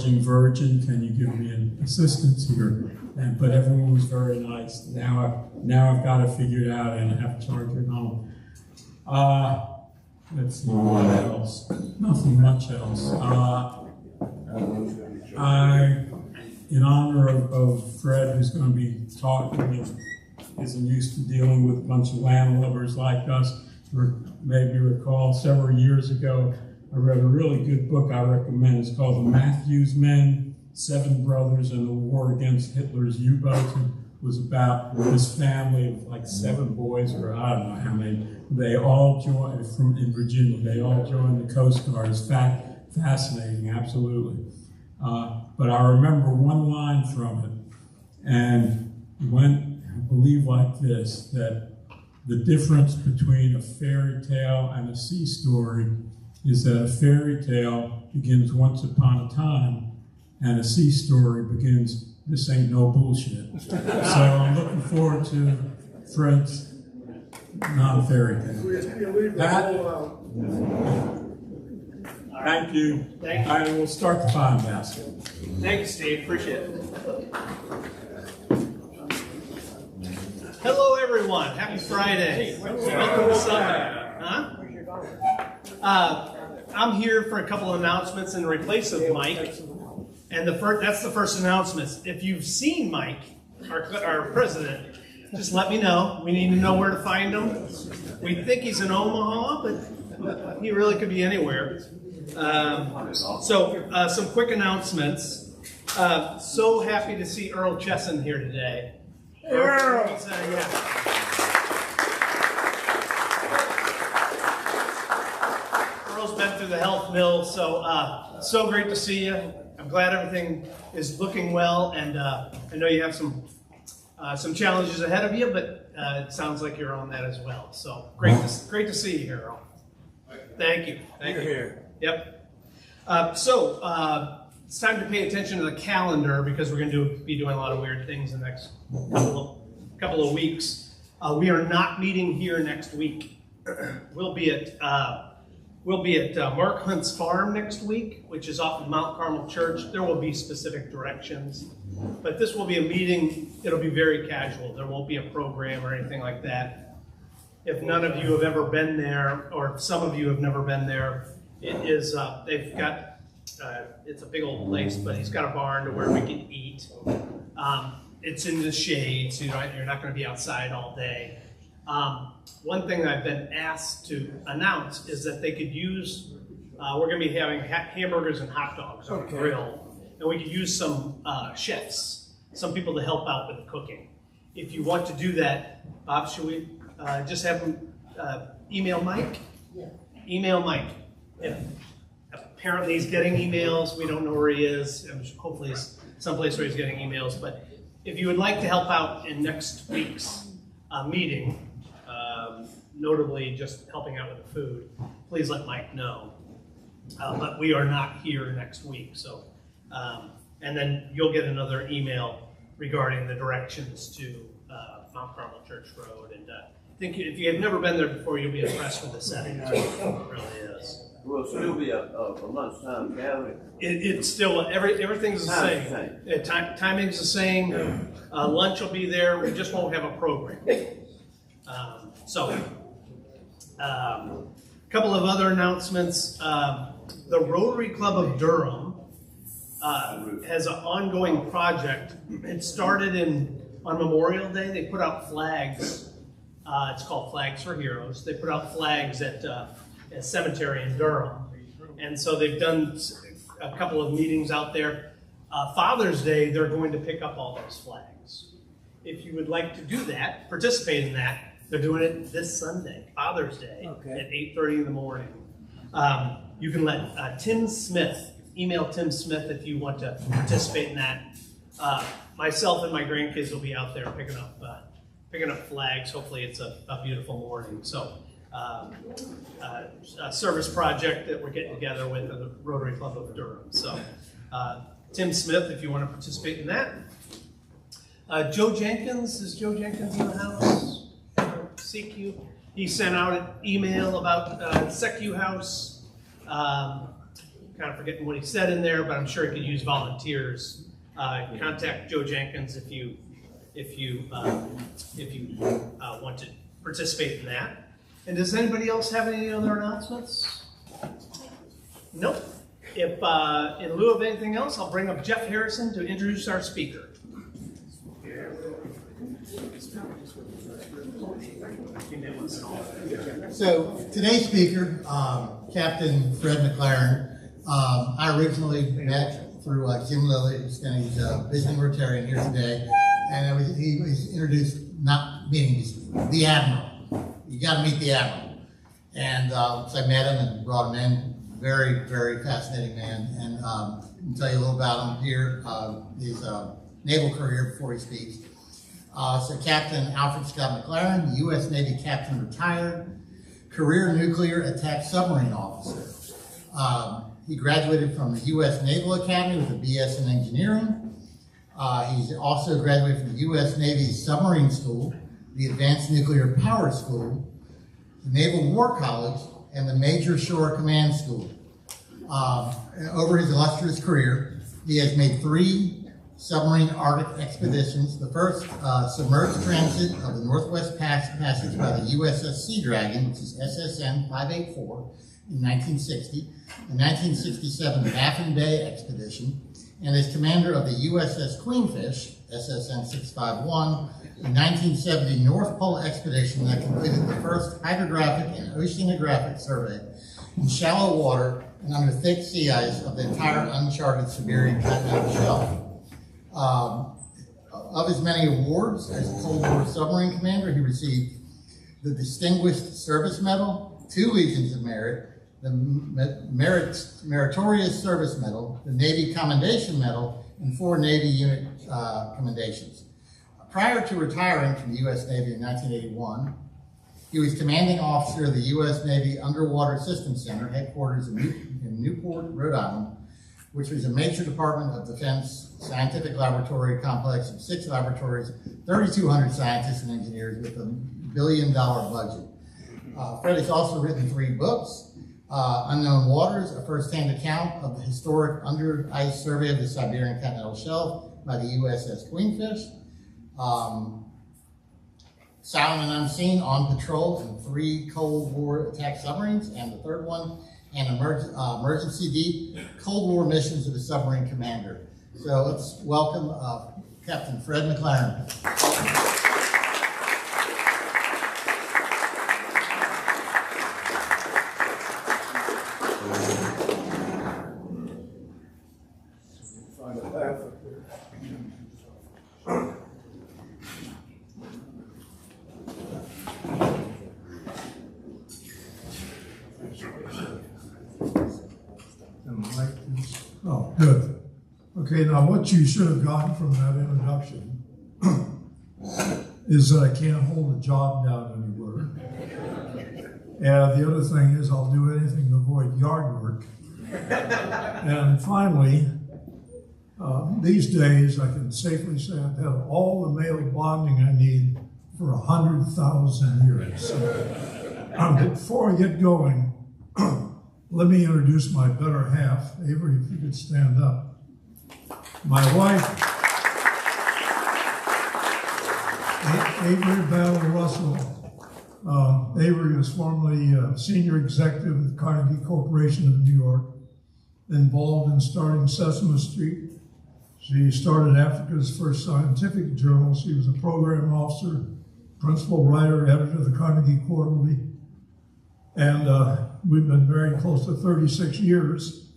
charging virgin. Can you give me an assistance here? But everyone was very nice. Now I've got it figured out and I have to charge it home. Let's see, what else? Nothing much else. In honor of Fred, who's going to be talking, isn't used to dealing with a bunch of landlubbers like us. Maybe recall several years ago, I read a really good book I recommend. It's called The Matthews Men, Seven Brothers and the War Against Hitler's U-Boats. It was about this family of like 7 boys, or I don't know how many. They all joined, in Virginia, they all joined the Coast Guard. It's fascinating, absolutely. But I remember one line from it, and it went, I believe, like this, that the difference between a fairy tale and a sea story is that a fairy tale begins once upon a time, and a sea story begins, this ain't no bullshit. So I'm looking forward to Fred's non-fairy tale. Pat? Thank you. Thank you. I will start the fine basket. Thanks, Steve. Appreciate it. Hello, everyone. Happy Friday. Welcome to Sunday. I'm here for a couple of announcements in replace of Mike. And that's the first announcement. If you've seen Mike, our president, just let me know. We need to know where to find him. We think he's in Omaha, but he really could be anywhere. Some quick announcements. So happy to see Earl Chesson here today. Earl! Earl's been through the health mill, so great to see you. I'm glad everything is looking well, and I know you have some challenges ahead of you, but it sounds like you're on that as well. So great to see you here, Earl. Thank you. You're here. Yep. It's time to pay attention to the calendar because we're going to be doing a lot of weird things in the next couple of weeks. We are not meeting here next week. We'll be at Mark Hunt's farm next week, which is off of Mount Carmel Church. There will be specific directions, but this will be a meeting. It'll be very casual. There won't be a program or anything like that. If none of you have ever been there, or if some of you have never been there, it is. They've got. It's a big old place, but he's got a barn to where we can eat. It's in the shade, so you're not going to be outside all day. One thing I've been asked to announce is that they could use, we're going to be having hamburgers and hot dogs on the grill, and we could use some chefs, some people to help out with the cooking. If you want to do that, Bob, should we just have them email Mike? Yeah. Email Mike. Yeah. Apparently he's getting emails. We don't know where he is. Hopefully he's someplace where he's getting emails. But if you would like to help out in next week's meeting, notably just helping out with the food, please let Mike know. But we are not here next week. So, and then you'll get another email regarding the directions to Mount Carmel Church Road. And I think if you have never been there before, you'll be impressed with the setting. It really is. Will still be a lunchtime gathering. It's still everyth's the same. Timing's the same. Lunch will be there. We just won't have a program. A couple of other announcements. The Rotary Club of Durham has an ongoing project. It started on Memorial Day. They put out flags. It's called Flags for Heroes. They put out flags at a cemetery in Durham. And so they've done a couple of meetings out there. Father's Day, they're going to pick up all those flags. If you would like to do that, participate in that, they're doing it this Sunday, Father's Day, at 8:30 in the morning. You can let Tim Smith, email Tim Smith if you want to participate in that. Myself and my grandkids will be out there picking up flags. Hopefully it's a beautiful morning. So. A service project that we're getting together with the Rotary Club of Durham. So, Tim Smith, if you want to participate in that. Joe Jenkins, is Joe Jenkins in the house? CQ. He sent out an email about SECU House, kind kind of forgetting what he said in there, but I'm sure he could use volunteers. Contact Joe Jenkins if you want to participate in that. And does anybody else have any other announcements? Nope. If in lieu of anything else, I'll bring up Jeff Harrison to introduce our speaker. So today's speaker, Captain Fred McLaren, I originally met through Jim Lilly, and he's visiting Rotary here today, and he was introduced, not meeting the Admiral. You got to meet the Admiral. And so I met him and brought him in. Very, very fascinating man. And I'll tell you a little about him here, his naval career before he speaks. So Captain Alfred Scott McLaren, U.S. Navy captain retired, career nuclear attack submarine officer. He graduated from the U.S. Naval Academy with a BS in engineering. He's also graduated from the U.S. Navy Submarine School, the Advanced Nuclear Power School, the Naval War College, and the Major Shore Command School. Over his illustrious career, he has made 3 submarine Arctic expeditions. The first, submerged transit of the Northwest Passage by the USS Sea Dragon, which is SSN 584, in 1960. The 1967 Baffin Bay expedition, and as commander of the USS Queenfish, SSN 651, the 1970 North Pole expedition that completed the first hydrographic and oceanographic survey in shallow water and under thick sea ice of the entire uncharted Siberian continental shelf. Of his many awards as Cold War submarine commander, he received the Distinguished Service Medal, 2 Legions of Merit, the Meritorious Service Medal, the Navy Commendation Medal, and 4 Navy unit commendations. Prior to retiring from the U.S. Navy in 1981, he was commanding officer of the U.S. Navy Underwater Systems Center, headquarters in Newport, Rhode Island, which was a major Department of Defense scientific laboratory complex of 6 laboratories, 3,200 scientists and engineers with $1 billion budget. Fred has also written 3 books, Unknown Waters, a first-hand account of the historic under-ice survey of the Siberian continental shelf by the USS Queenfish, Silent and Unseen, On Patrol, and 3 Cold War attack submarines, and the third one, and Emergency Deep, Cold War missions of the submarine commander. So let's welcome Captain Fred McLaren. Find a path up there. Oh, good. Okay, now what you should have gotten from that introduction is that I can't hold a job down anywhere. And the other thing is I'll do anything to avoid yard work. And finally, these days I can safely say I've had all the male bonding I need for 100,000 years. Before I get going, let me introduce my better half. Avery, if you could stand up. My wife, Avery Battle Russell. Avery was formerly senior executive at Carnegie Corporation of New York, involved in starting Sesame Street. She started Africa's first scientific journal. She was a program officer, principal writer, editor of the Carnegie Quarterly. And we've been married close to 36 years.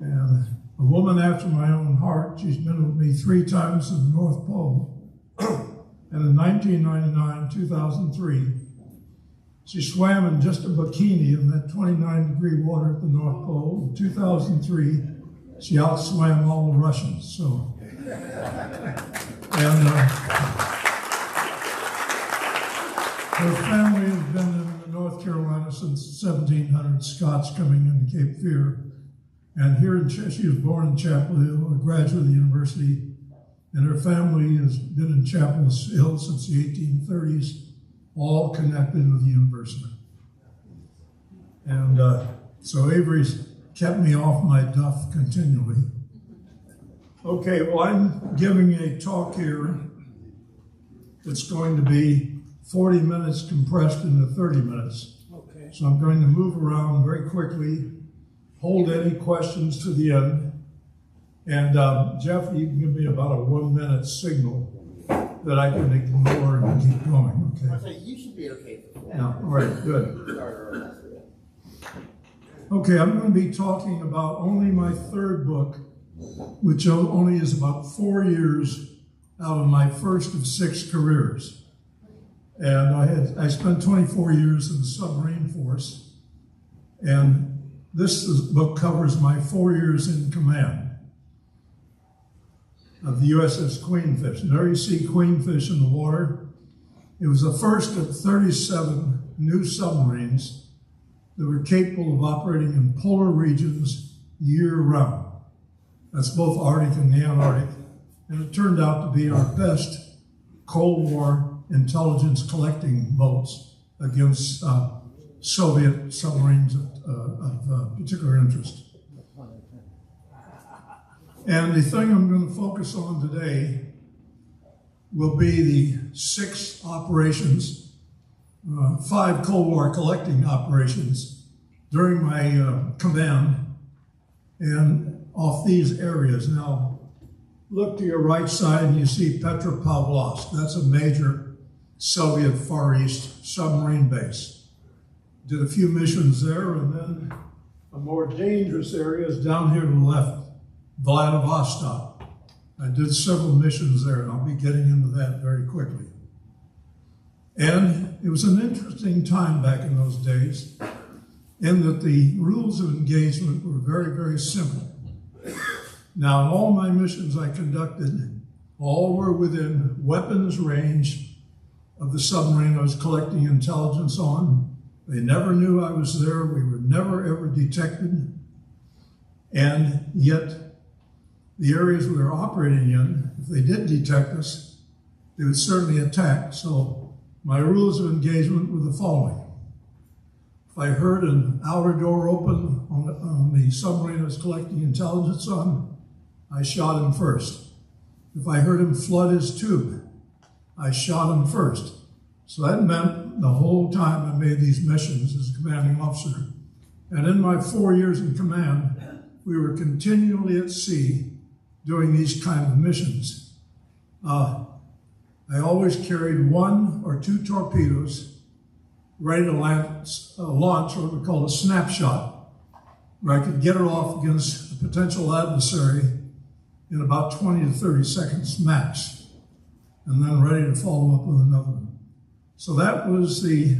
And a woman after my own heart. She's been with me 3 times to the North Pole. And in 1999, 2003, she swam in just a bikini in that 29-degree water at the North Pole. In 2003, she outswam all the Russians. So, and her family has been in North Carolina since 1700, Scots coming into Cape Fear. And here in she was born in Chapel Hill, a graduate of the university, and her family has been in Chapel Hill since the 1830s, all connected with the university. And so Avery's kept me off my duff continually. Okay, well, I'm giving a talk here that's going to be 40 minutes compressed into 30 minutes. Okay. So I'm going to move around very quickly, hold any questions to the end. And Jeff, you can give me about a 1 minute signal that I can ignore and keep going, okay? So you should be okay. Yeah, all right, good. Okay, I'm going to be talking about only my third book, which only is about 4 years out of my first of 6 careers. And I spent 24 years in the submarine force, and this book covers my 4 years in command of the USS Queenfish. And there you see Queenfish in the water. It was the first of 37 new submarines that were capable of operating in polar regions year-round. That's both Arctic and the Antarctic. And it turned out to be our best Cold War intelligence collecting boats against Soviet submarines of particular interest. And the thing I'm going to focus on today will be the 6 operations, 5 Cold War collecting operations during my command and off these areas. Now, look to your right side and you see Petropavlovsk. That's a major Soviet Far East submarine base. Did a few missions there, and then a more dangerous area is down here to the left, Vladivostok. I did several missions there, and I'll be getting into that very quickly. And it was an interesting time back in those days, in that the rules of engagement were very, very simple. Now, in all my missions I conducted, all were within weapons range of the submarine I was collecting intelligence on. They never knew I was there. We were never, ever detected. And yet, the areas we were operating in, if they did detect us, they would certainly attack. So my rules of engagement were the following. If I heard an outer door open on the submarine I was collecting intelligence on, I shot him first. If I heard him flood his tube, I shot him first. So that meant the whole time I made these missions as a commanding officer. And in my 4 years in command, we were continually at sea doing these kind of missions. I always carried 1 or 2 torpedoes ready to launch what we call a snapshot, where I could get it off against a potential adversary in about 20 to 30 seconds max, and then ready to follow up with another one. So that was the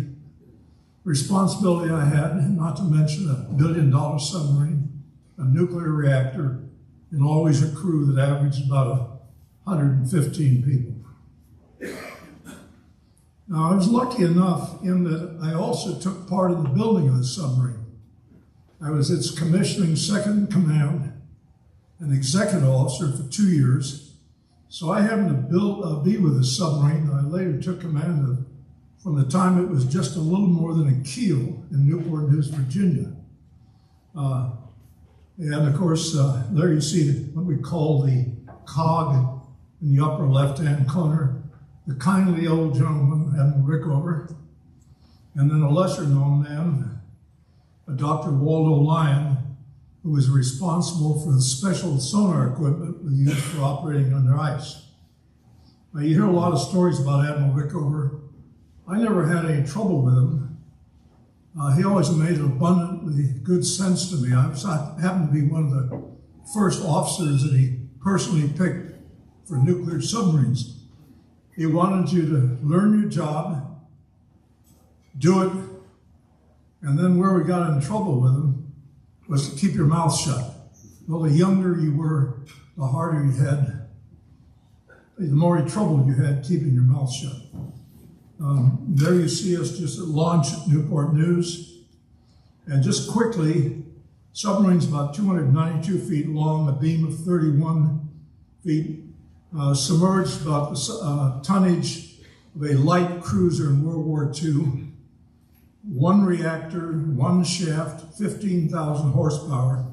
responsibility I had, not to mention a $1 billion submarine, a nuclear reactor, and always a crew that averaged about 115 people. Now, I was lucky enough in that I also took part in the building of the submarine. I was its commissioning second in command, an executive officer for 2 years. So I happened to be with the submarine that I later took command of from the time it was just a little more than a keel in Newport News, Virginia. And of course, there you see what we call the cog in the upper left-hand corner, the kindly old gentleman, Admiral Rickover, and then a lesser-known man, Dr. Waldo Lyon, who was responsible for the special sonar equipment we used for operating under ice. Now, you hear a lot of stories about Admiral Rickover. I never had any trouble with him. He always made abundantly good sense to me. I happened to be one of the first officers that he personally picked for nuclear submarines. He wanted you to learn your job, do it, and then where we got in trouble with him was to keep your mouth shut. Well, the younger you were, the harder you had, the more trouble you had keeping your mouth shut. There you see us just at launch at Newport News. And just quickly, submarine's about 292 feet long, a beam of 31 feet, submerged about the tonnage of a light cruiser in World War II. one reactor, one shaft, 15,000 horsepower.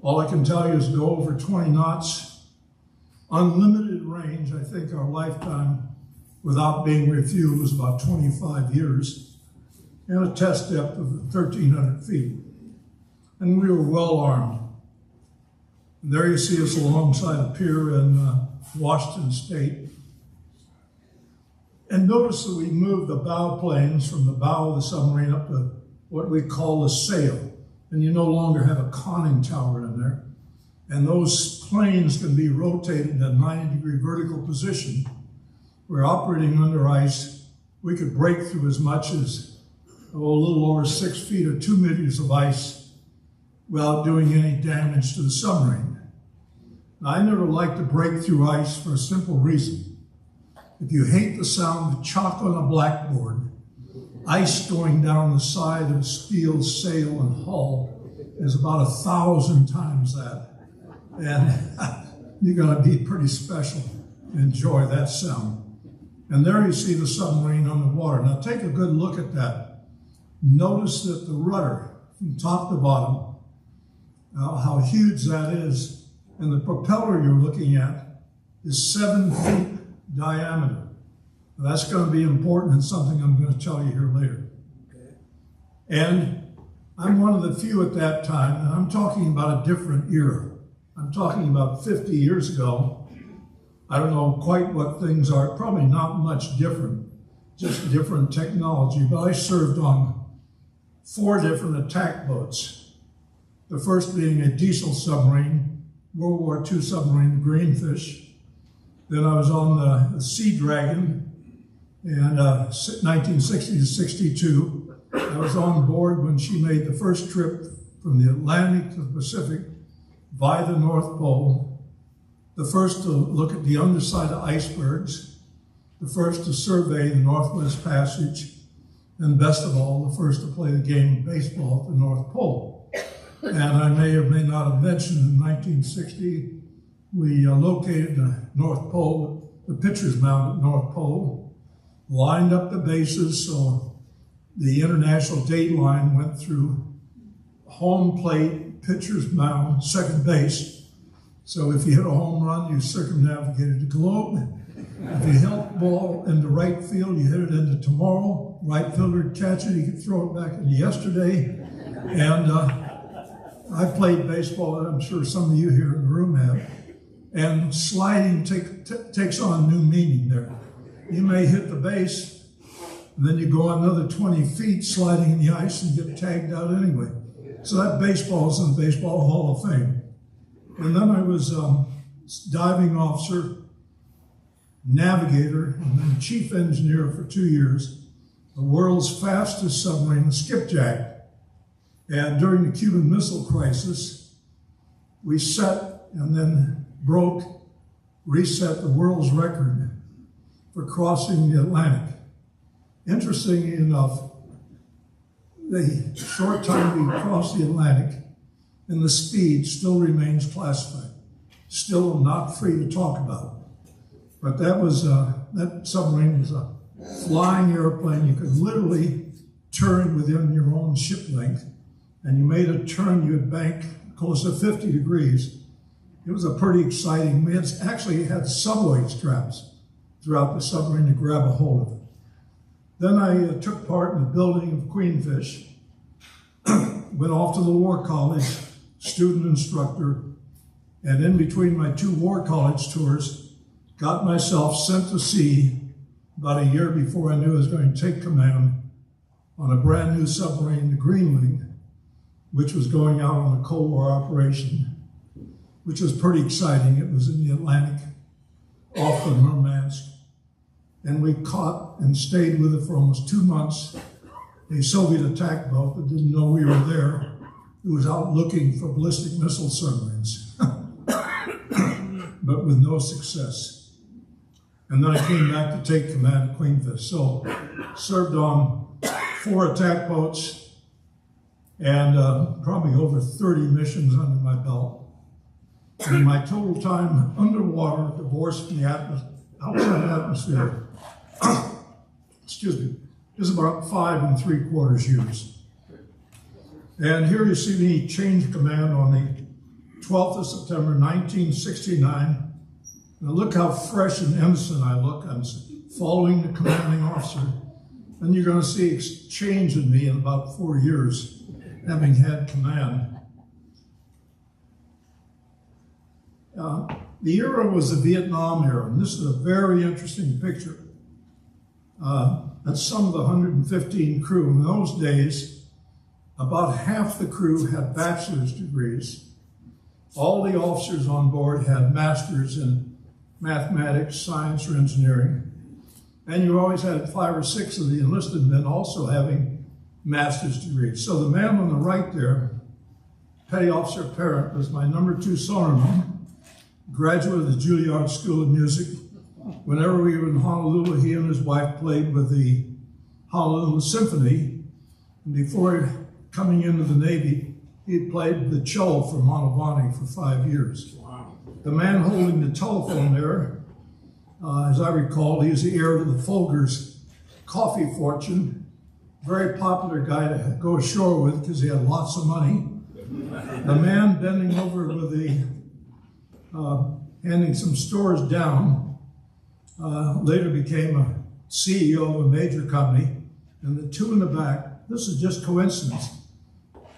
All I can tell you is go over 20 knots, unlimited range. I think our lifetime without being refueled was about 25 years, and a test depth of 1,300 feet. And we were well armed. And there you see us alongside a pier in Washington State. And notice that we moved the bow planes from the bow of the submarine up to what we call the sail. And you no longer have a conning tower in there. And those planes can be rotated in a 90-degree vertical position. We're operating under ice. We could break through as much as a little over 6 feet or 2 meters of ice without doing any damage to the submarine. Now, I never like to break through ice for a simple reason. If you hate the sound of chalk on a blackboard, ice going down the side of steel sail and hull is about 1,000 times that. And you're going to be pretty special to enjoy that sound. And there you see the submarine on the water. Now take a good look at that. Notice that the rudder from top to bottom, how huge that is, and the propeller you're looking at is 7 feet diameter. Now, that's going to be important and something I'm going to tell you here later. Okay. And I'm one of the few at that time, and I'm talking about a different era. I'm talking about 50 years ago. I don't know quite what things are, probably not much different, just different technology, but I served on 4 different attack boats. The first being a diesel submarine, World War II submarine, the Greenfish. Then I was on the Sea Dragon in 1960 to 62. I was on board when she made the first trip from the Atlantic to the Pacific via the North Pole, the first to look at the underside of icebergs, the first to survey the Northwest Passage, and best of all, the first to play the game of baseball at the North Pole. And I may or may not have mentioned in 1960, we located the North Pole, the pitcher's mound at North Pole, lined up the bases so the international date line went through home plate, pitcher's mound, second base. So if you hit a home run, you circumnavigated the globe. If you hit the ball into right field, you hit it into tomorrow. Right fielder would catch it, he could throw it back into yesterday. And I played baseball, and I'm sure some of you here in the room have. And sliding takes on new meaning there. You may hit the base, and then you go another 20 feet sliding in the ice and get tagged out anyway. So that baseball is in the Baseball Hall of Fame. And then I was diving officer, navigator, and then chief engineer for 2 years, the world's fastest submarine, the Skipjack. And during the Cuban Missile Crisis, we set and then reset the world's record for crossing the Atlantic. Interestingly enough, the short time we crossed the Atlantic and the speed still remains classified, still not free to talk about. But that was that submarine was a flying airplane. You could literally turn within your own ship length, and you made a turn, you would bank close to 50 degrees. It was a pretty exciting. We actually had subway straps throughout the submarine to grab a hold of it. Then I took part in the building of Queenfish, went off to the War College, student instructor, and in between my 2 War College tours, got myself sent to sea about a year before I knew I was going to take command on a brand new submarine, the Greenling, which was going out on a Cold War operation, which was pretty exciting. It was in the Atlantic, off the Murmansk. And we caught and stayed with it for almost 2 months, a Soviet attack boat that didn't know we were there. It was out looking for ballistic missile submarines, but with no success. And then I came back to take command at Queenfish. So served on 4 attack boats and probably over 30 missions under my belt. And my total time underwater, divorced from the outside atmosphere, excuse me, is about 5 3/4 years. And here you see me change command on the 12th of September, 1969. Now look how fresh and innocent I look. I'm following the commanding officer. And you're going to see a change in me in about 4 years, having had command. The era was the Vietnam era, and this is a very interesting picture. That's some of the 115 crew. In those days, about half the crew had bachelor's degrees. All the officers on board had masters in mathematics, science, or engineering. And you always had 5 or 6 of the enlisted men also having master's degrees. So the man on the right there, Petty Officer Parent, was my number 2 sonarman, graduate of the Juilliard School of Music. Whenever we were in Honolulu, he and his wife played with the Honolulu Symphony. And before coming into the Navy, he had played the cello for Mantovani for 5 years. Wow. The man holding the telephone there, as I recall, he's the heir to the Folgers coffee fortune. Very popular guy to go ashore with because he had lots of money. The man bending over with the, handing some stores down, later became a CEO of a major company. And the 2 in the back, this is just coincidence,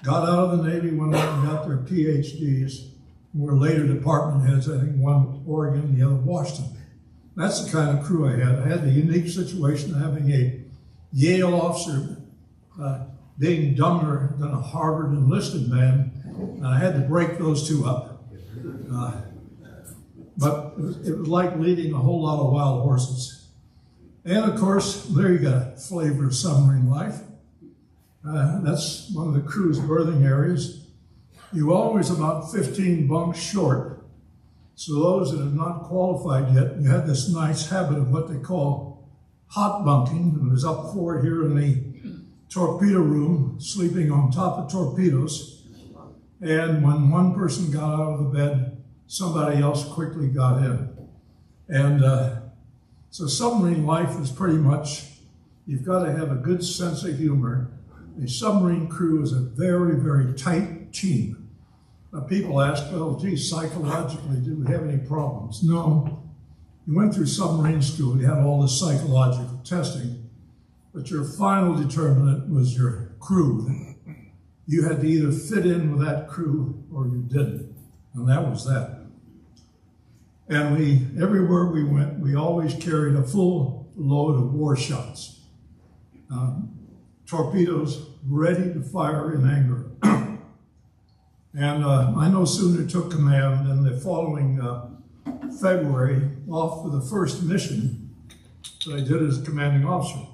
got out of the Navy, went out and got their PhDs, and were later department heads, I think one Oregon, the other Washington. That's the kind of crew I had. I had the unique situation of having a Yale officer being dumber than a Harvard enlisted man, and I had to break those 2 up. But it was like leading a whole lot of wild horses. And of course, there you got a flavor of submarine life. That's one of the crew's berthing areas. You always about 15 bunks short. So those that have not qualified yet, you had this nice habit of what they call hot bunking. It was up forward here in the torpedo room, sleeping on top of torpedoes. And when one person got out of the bed, somebody else quickly got in. And so submarine life is pretty much, you've got to have a good sense of humor. A submarine crew is a very, very tight team. People ask, well, gee, psychologically, did we have any problems? No. You went through submarine school, you had all this psychological testing, but your final determinant was your crew. You had to either fit in with that crew or you didn't, and that was that. And everywhere we went, we always carried a full load of war shots. Torpedoes ready to fire in anger. And I no sooner took command than the following February off for the first mission that I did as commanding officer.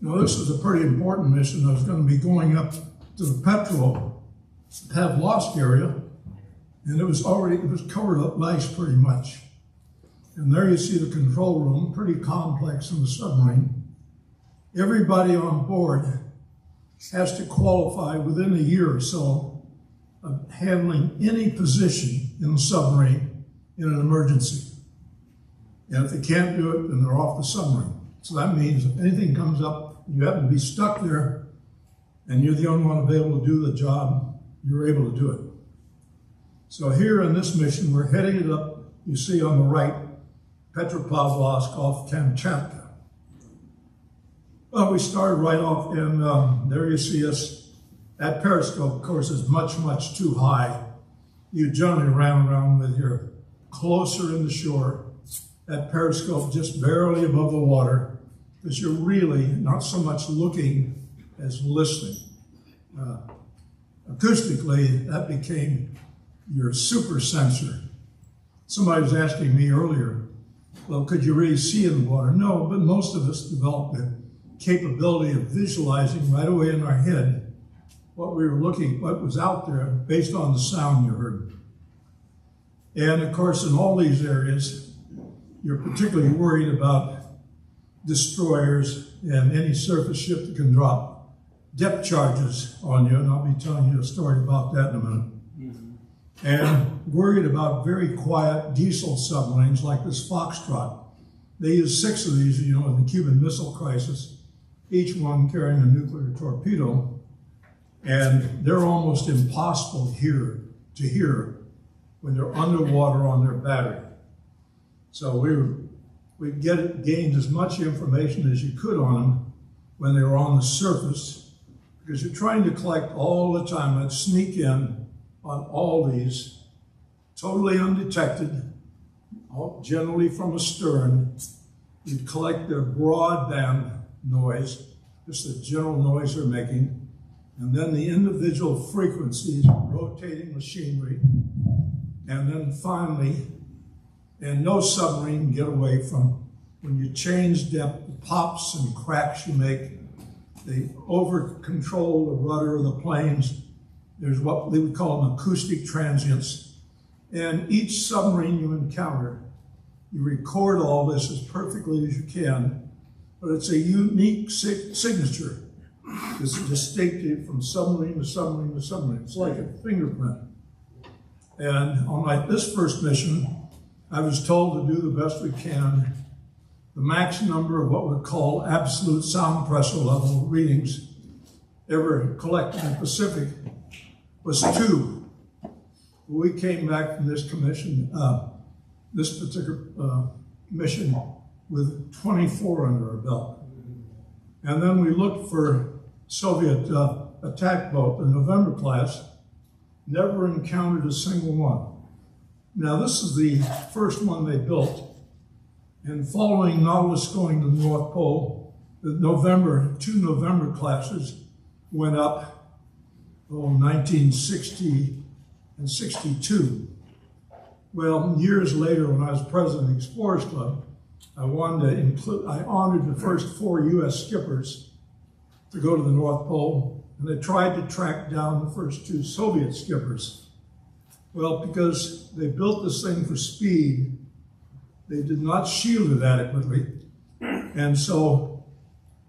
Now this was a pretty important mission. I was going to be going up to the Petrel, have lost area, and it was covered up nice pretty much. And there you see the control room, pretty complex in the submarine. Everybody on board has to qualify within a year or so of handling any position in the submarine in an emergency. And if they can't do it, then they're off the submarine. So that means if anything comes up, you happen to be stuck there, and you're the only one available to do the job, you're able to do it. So here in this mission, we're heading it up, you see on the right, Petropavlovsk off Kamchatka. Well, we started right off, and there you see us. That periscope, of course, is much, much too high. You generally ran around with your closer in the shore, that periscope just barely above the water, because you're really not so much looking as listening. Acoustically, that became your super sensor. Somebody was asking me earlier, well, could you really see in the water? No, but most of us developed the capability of visualizing right away in our head what we were looking, what was out there based on the sound you heard. And of course, in all these areas, you're particularly worried about destroyers and any surface ship that can drop depth charges on you, and I'll be telling you a story about that in a minute. And worried about very quiet diesel submarines like this Foxtrot. They used 6 of these, in the Cuban Missile Crisis, each one carrying a nuclear torpedo, and they're almost impossible to hear when they're underwater on their battery. So we gained as much information as you could on them when they were on the surface, because you're trying to collect all the time. I'd sneak in on all these, totally undetected, generally from astern. You'd collect their broadband noise, just the general noise they're making, and then the individual frequencies, rotating machinery, and then finally, and no submarine can get away from, when you change depth, the pops and cracks you make, they over-control the rudder of the planes. There's what we would call them acoustic transients. And each submarine you encounter, you record all this as perfectly as you can, but it's a unique signature. It's distinctive from submarine to submarine to submarine. It's like a fingerprint. And on this first mission, I was told to do the best we can. The max number of what we call absolute sound pressure level readings ever collected in the Pacific was 2. We came back from this particular mission with 24 under our belt. And then we looked for Soviet attack boat, the November class, never encountered a single one. Now this is the first one they built, and following Nautilus going to the North Pole, the 2 November classes went up, 1960 and 62. Well, years later, when I was president of the Explorers Club, I honored the first 4 U.S. skippers to go to the North Pole, and I tried to track down the first 2 Soviet skippers. Well, because they built this thing for speed, they did not shield it adequately, and so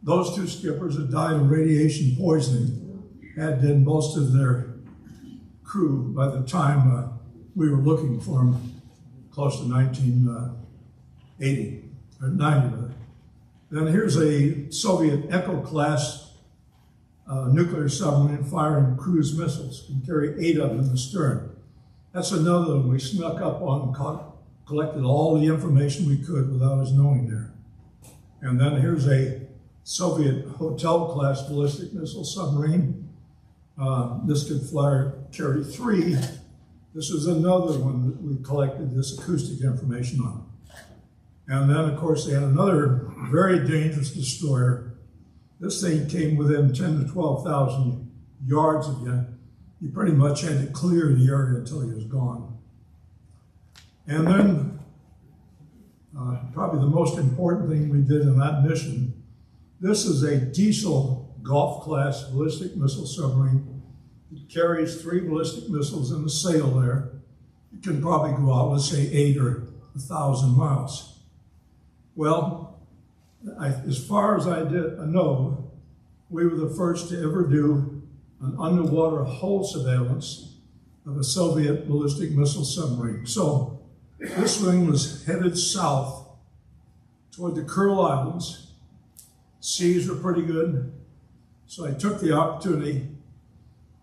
those 2 skippers had died of radiation poisoning, had been most of their crew by the time we were looking for them, close to 1980, or 90. Then here's a Soviet Echo-class nuclear submarine firing cruise missiles, can carry 8 of them in the stern. That's another one we snuck up on and collected all the information we could without us knowing there. And then here's a Soviet Hotel-class ballistic missile submarine. This could carry 3. This is another one that we collected this acoustic information on. And then, of course, they had another very dangerous destroyer. This thing came within 10 to 12,000 yards of you. You pretty much had to clear the area until he was gone. And then, probably the most important thing we did in that mission, this is a diesel Gulf-class ballistic missile submarine. It carries 3 ballistic missiles in the sail there. It can probably go out, let's say 8 or 1,000 miles. Well, as far as I know, we were the first to ever do an underwater hull surveillance of a Soviet ballistic missile submarine. So this thing was headed south toward the Kuril Islands. Seas were pretty good, so I took the opportunity.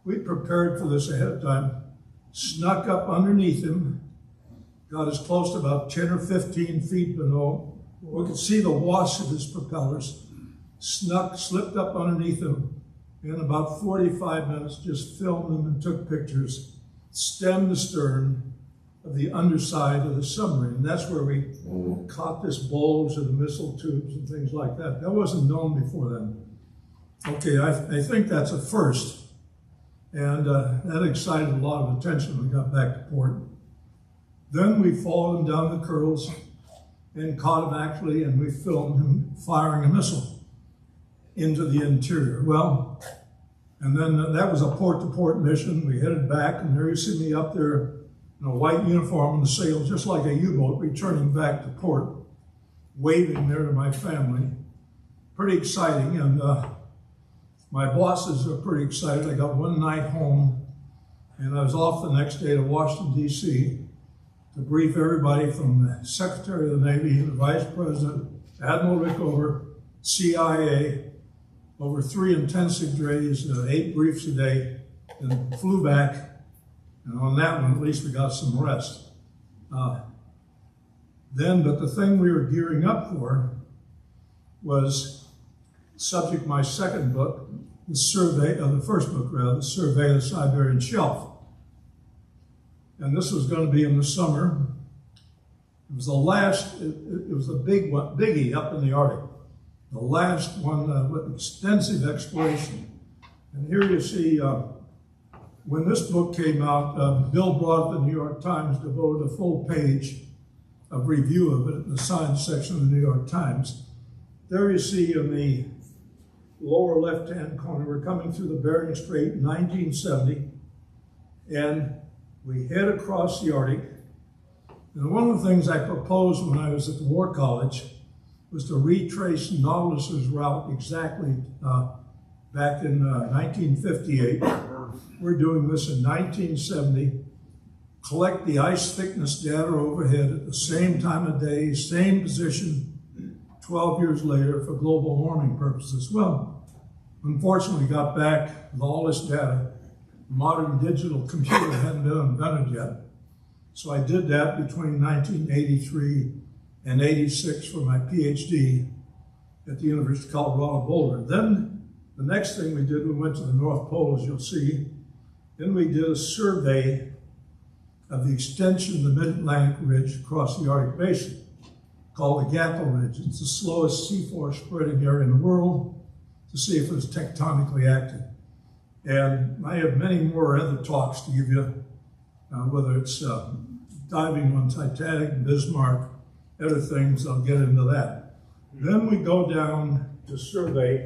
We prepared for this ahead of time, snuck up underneath him, got as close to about 10 or 15 feet below. We could see the wash of his propellers, slipped up underneath him. In about 45 minutes, just filmed them and took pictures, stem to stern of the underside of the submarine. And that's where we caught this bulge of the missile tubes and things like that. That wasn't known before then. Okay, I think that's a first. And that excited a lot of attention when we got back to port. Then we followed him down the Kurils and caught him actually, and we filmed him firing a missile into the interior. Well, and then that was a port-to-port mission. We headed back, and there you see me up there in a white uniform on the sail, just like a U-boat, returning back to port, waving there to my family. Pretty exciting, and my bosses are pretty excited. I got one night home, and I was off the next day to Washington, D.C. to brief everybody from the Secretary of the Navy, the Vice President, Admiral Rickover, CIA, over 3 intensive days, 8 briefs a day, and flew back. And on that one, at least we got some rest. But the thing we were gearing up for was subject of my second book, the survey of the first book, rather, the survey of the Siberian Shelf. And this was going to be in the summer. It was the last, it was a big one, biggie up in the Arctic. The last one with extensive exploration. And here you see, when this book came out, Bill Broad of the New York Times devoted a full page of review of it in the science section of the New York Times. There you see in the lower left-hand corner, we're coming through the Bering Strait in 1970, and we head across the Arctic. And one of the things I proposed when I was at the War College was to retrace Nautilus's route exactly back in 1958. We're doing this in 1970, collect the ice thickness data overhead at the same time of day, same position, 12 years later for global warming purposes. Well, unfortunately, we got back with all this data. Modern digital computer hadn't been invented yet. So I did that between 1983 and 86 for my PhD at the University of Colorado Boulder. Then the next thing we did, we went to the North Pole, as you'll see. Then we did a survey of the extension of the Mid-Atlantic Ridge across the Arctic Basin, called the Gapel Ridge. It's the slowest seafloor spreading area in the world, to see if it was tectonically active. And I have many more other talks to give you, whether it's diving on Titanic, Bismarck, other things, I'll get into that. Then we go down to survey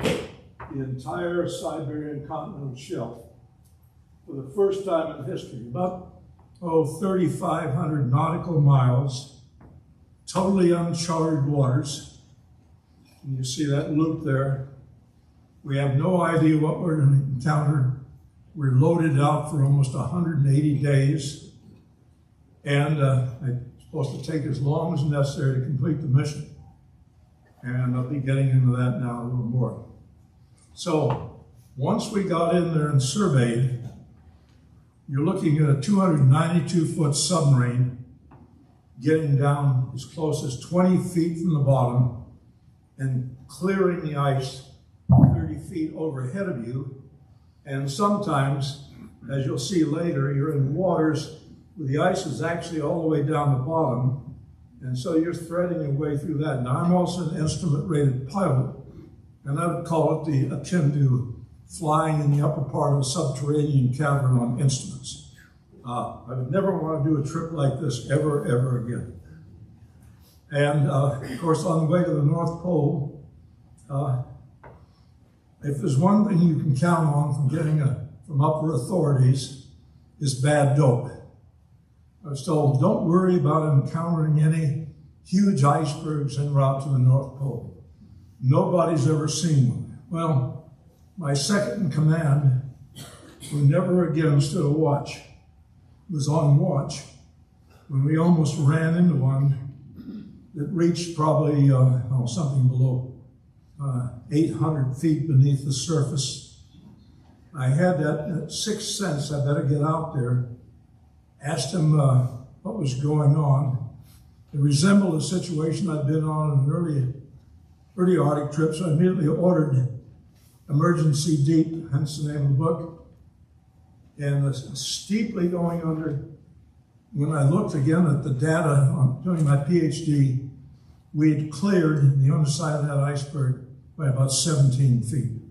the entire Siberian continental shelf for the first time in history. About 3,500 nautical miles, totally uncharted waters. And you see that loop there. We have no idea what we're going to encounter. We're loaded out for almost 180 days. And it's supposed to take as long as necessary to complete the mission. And I'll be getting into that now a little more. So once we got in there and surveyed, you're looking at a 292-foot submarine getting down as close as 20 feet from the bottom and clearing the ice 30 feet overhead of you. And sometimes, as you'll see later, you're in waters where the ice is actually all the way down the bottom. And so you're threading your way through that. Now, I'm also an instrument-rated pilot, and I would call it akin to flying in the upper part of a subterranean cavern on instruments. I would never want to do a trip like this ever again. And of course, on the way to the North Pole, if there's one thing you can count on from getting from upper authorities, is bad dope. I was told, don't worry about encountering any huge icebergs en route to the North Pole. Nobody's ever seen one. Well, my second in command, who never again stood a watch, was on watch when we almost ran into one that reached probably something below 800 feet beneath the surface. I had that sixth sense, I better get out there. Asked him what was going on. It resembled a situation I'd been on in an early Arctic trip, so I immediately ordered Emergency Deep, hence the name of the book. And steeply going under, when I looked again at the data on doing my PhD, we had cleared the underside of that iceberg by about 17 feet.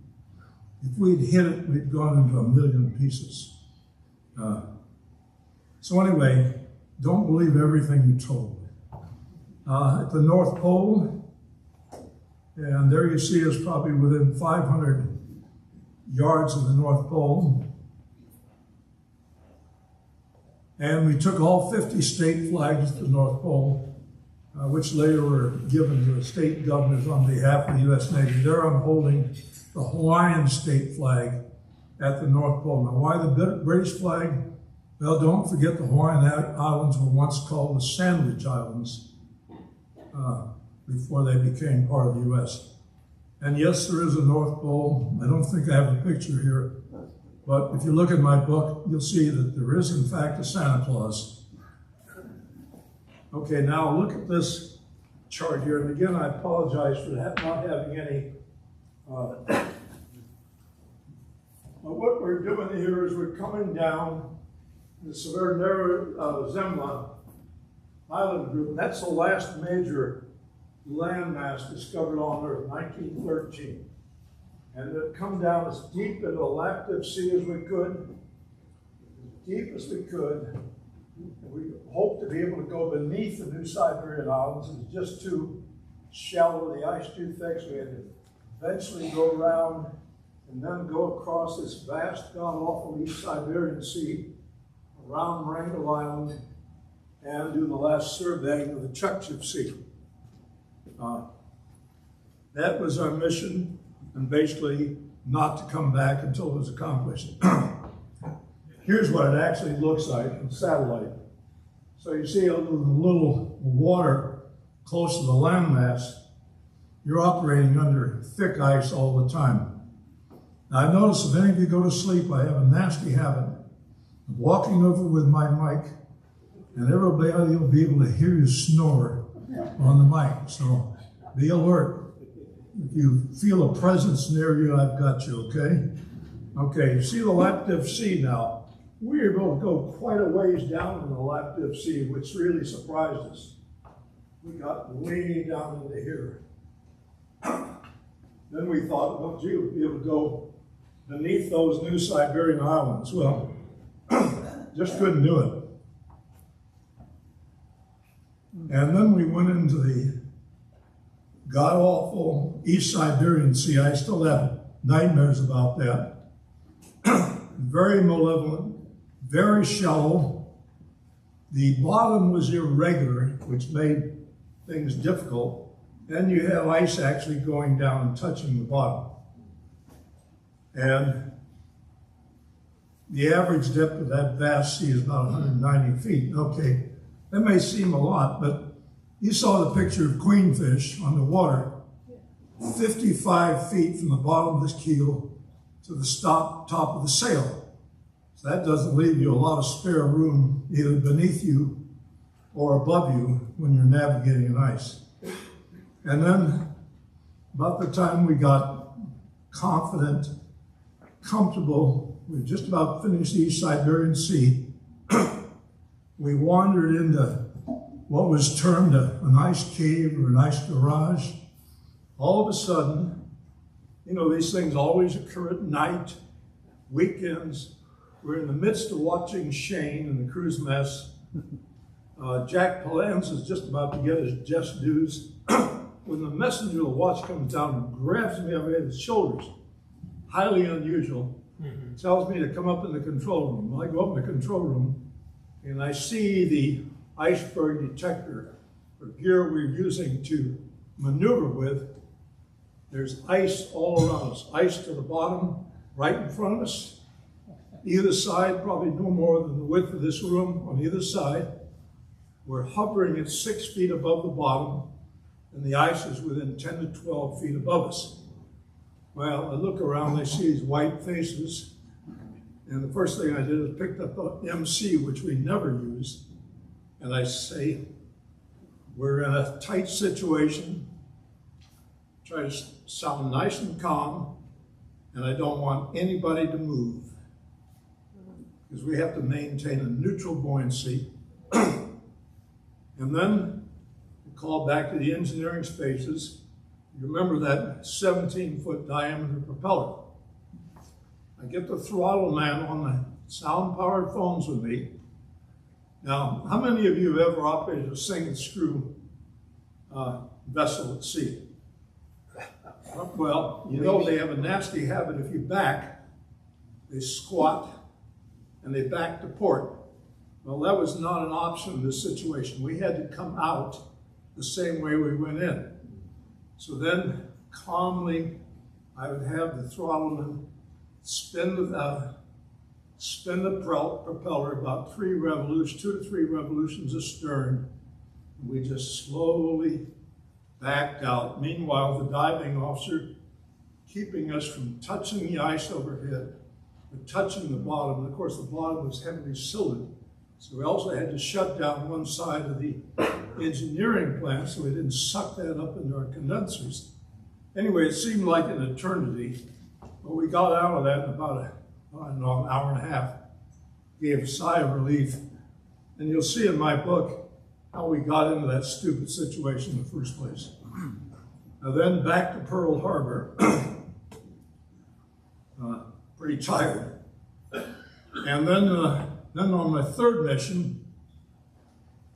If we'd hit it, we'd gone into a million pieces. So anyway, don't believe everything you're told. At the North Pole, and there you see us probably within 500 yards of the North Pole. And we took all 50 state flags at the North Pole, which later were given to the state governors on behalf of the U.S. Navy. There I'm holding the Hawaiian state flag at the North Pole. Now, why the British flag? Well, don't forget the Hawaiian Islands were once called the Sandwich Islands before they became part of the U.S. And yes, there is a North Pole. I don't think I have a picture here, but if you look at my book, you'll see that there is, in fact, a Santa Claus. Okay, now look at this chart here. And again, I apologize for not having any. What we're doing here is we're coming down the Severnera Zemla Island group. That's the last major landmass discovered on Earth, 1913. And it come down as deep into the Lactive Sea as we could, as deep as we could. And we hope to be able to go beneath the New Siberian Islands. It was just too shallow, the ice too thick, so we had to eventually go around and then go across this vast, god-awful East Siberian Sea, around Wrangel Island, and do the last surveying of the Chukchi Sea. That was our mission, and basically not to come back until it was accomplished. Here's what it actually looks like in satellite. So you see a little water close to the landmass. You're operating under thick ice all the time. Now, I've noticed if any of you go to sleep, I have a nasty habit of walking over with my mic, and everybody will be able to hear you snore on the mic. So be alert. If you feel a presence near you, I've got you, okay? Okay, you see the Lactive Sea now. We were able to go quite a ways down in the Lactive Sea, which really surprised us. We got way down into here. Then we thought, well, gee, we'd be able to go beneath those New Siberian Islands. Well, just couldn't do it. And then we went into the god-awful East Siberian Sea. I still have nightmares about that. Very malevolent, very shallow. The bottom was irregular, which made things difficult. Then you have ice actually going down and touching the bottom. And the average depth of that vast sea is about 190 feet. Okay, that may seem a lot, but you saw the picture of queenfish on the water, 55 feet from the bottom of this keel to the top of the sail. So that doesn't leave you a lot of spare room either beneath you or above you when you're navigating in ice. And then about the time we got confident, comfortable, we just about finished the East Siberian Sea, we wandered into what was termed an ice cave or an ice garage. All of a sudden, you know, these things always occur at night, weekends. We're in the midst of watching Shane and the crew's mess. Jack Palance is just about to get his just dues when the messenger of the watch comes down and grabs me over his shoulders. Highly unusual. Tells me to come up in the control room. Well, I go up in the control room and I see the iceberg detector or gear we're using to maneuver with. There's ice all around us. Ice to the bottom, right in front of us. Either side, probably no more than the width of this room on either side. We're hovering at 6 feet above the bottom, and the ice is within 10 to 12 feet above us. Well, I look around, I see these white faces, and the first thing I did is picked up the MC, which we never use, and I say, we're in a tight situation, try to sound nice and calm, and I don't want anybody to move, because we have to maintain a neutral buoyancy. And then we call back to the engineering spaces. You remember that 17-foot diameter propeller. I get the throttle man on the sound-powered phones with me. Now, how many of you have ever operated a sink and screw vessel at sea? Well, you know they have a nasty habit. If you back, they squat and they back to port. Well, that was not an option in this situation. We had to come out the same way we went in. So then, calmly, I would have the throttleman spin spin the propeller about 2 to 3 revolutions astern. We just slowly backed out. Meanwhile, the diving officer keeping us from touching the ice overhead, but touching the bottom. And of course, the bottom was heavily silted. So we also had to shut down one side of the engineering plant so we didn't suck that up into our condensers. Anyway, it seemed like an eternity, but we got out of that in about an hour and a half. Gave a sigh of relief. And you'll see in my book how we got into that stupid situation in the first place. Now then back to Pearl Harbor, pretty tired. And then on my third mission,